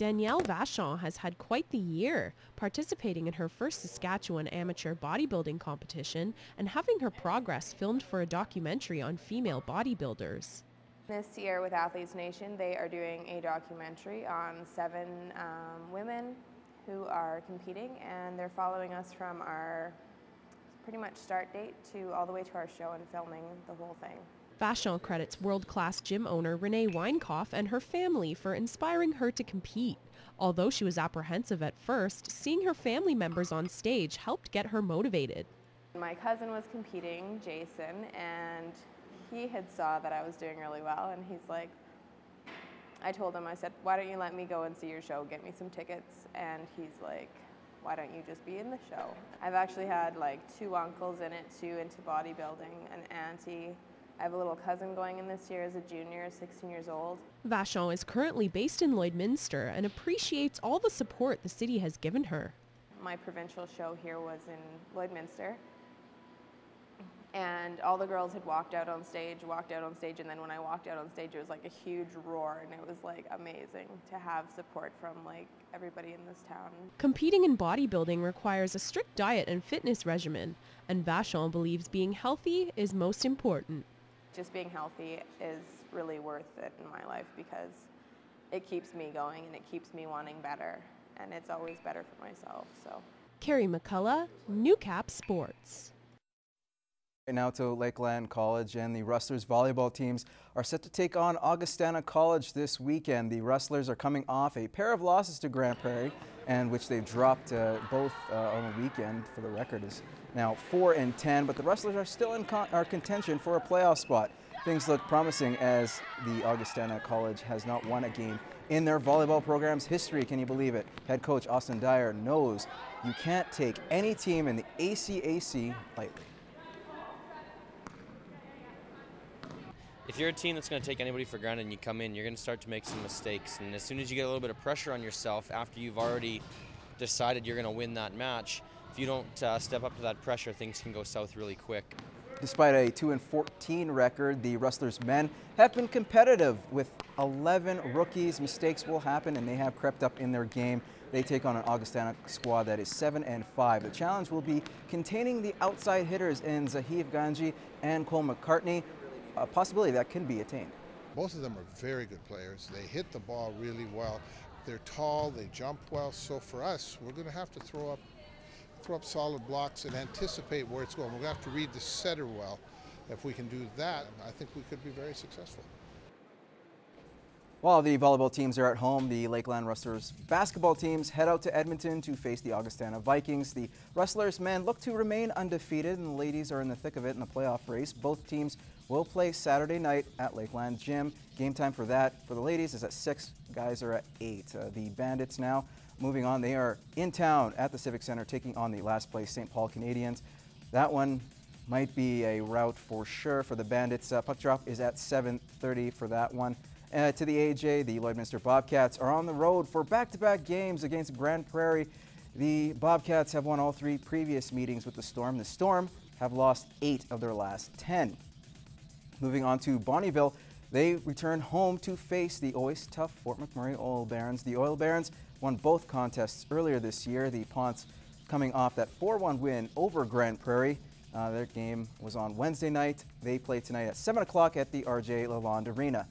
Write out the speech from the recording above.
Danielle Vachon has had quite the year, participating in her first Saskatchewan amateur bodybuilding competition and having her progress filmed for a documentary on female bodybuilders. This year with Athletes Nation, they are doing a documentary on 7 women who are competing, and they're following us from our pretty much start date to all the way to our show and filming the whole thing. Vachon credits world-class gym owner Renee Weinkoff and her family for inspiring her to compete. Although she was apprehensive at first, seeing her family members on stage helped get her motivated. My cousin was competing, Jason, and he had saw that I was doing really well, and he's like, I told him, I said, why don't you let me go and see your show, get me some tickets, and he's like, why don't you just be in the show? I've actually had like 2 uncles in it too, into bodybuilding, an auntie. I have a little cousin going in this year as a junior, 16 years old. Vachon is currently based in Lloydminster and appreciates all the support the city has given her. My provincial show here was in Lloydminster, and all the girls had walked out on stage, and then when I walked out on stage, it was like a huge roar, and it was like amazing to have support from like everybody in this town. Competing in bodybuilding requires a strict diet and fitness regimen, and Vachon believes being healthy is most important. Just being healthy is really worth it in my life because it keeps me going and it keeps me wanting better, and it's always better for myself. So. Carrie McCullough, Newcap Sports. Right now to Lakeland College, and the Rustlers volleyball teams are set to take on Augustana College this weekend. The Rustlers are coming off a pair of losses to Grand Prairie, and which they've dropped both on the weekend. For the record is now 4-10, but the Rustlers are still in contention for a playoff spot. Things look promising as the Augustana College has not won a game in their volleyball program's history. Can you believe it? Head coach Austin Dyer knows you can't take any team in the ACAC lightly. If you're a team that's going to take anybody for granted and you come in, you're going to start to make some mistakes. And as soon as you get a little bit of pressure on yourself after you've already decided you're going to win that match, if you don't step up to that pressure, things can go south really quick. Despite a 2-14 record, the Rustlers men have been competitive with 11 rookies. Mistakes will happen, and they have crept up in their game. They take on an Augustana squad that is 7-5. The challenge will be containing the outside hitters in Zahiv Ganji and Cole McCartney. A possibility that can be attained. Both of them are very good players. They hit the ball really well. They're tall, they jump well. So for us, we're going to have to throw up solid blocks and anticipate where it's going. We're going to have to read the setter well. If we can do that, I think we could be very successful. While the volleyball teams are at home, the Lakeland Rustlers basketball teams head out to Edmonton to face the Augustana Vikings. The Rustlers men look to remain undefeated, and the ladies are in the thick of it in the playoff race. Both teams will play Saturday night at Lakeland Gym. Game time for that for the ladies is at 6. Guys are at 8. The Bandits now moving on. They are in town at the Civic Center taking on the last place St. Paul Canadians. That one might be a rout for sure for the Bandits. Puck drop is at 7:30 for that one. To the AJ, the Lloydminster Bobcats are on the road for back-to-back games against Grand Prairie. The Bobcats have won all 3 previous meetings with the Storm. The Storm have lost 8 of their last 10. Moving on to Bonnyville, they return home to face the always tough Fort McMurray Oil Barons. The Oil Barons won both contests earlier this year. The Ponce coming off that 4-1 win over Grand Prairie. Their game was on Wednesday night. They play tonight at 7 o'clock at the RJ Lalonde Arena.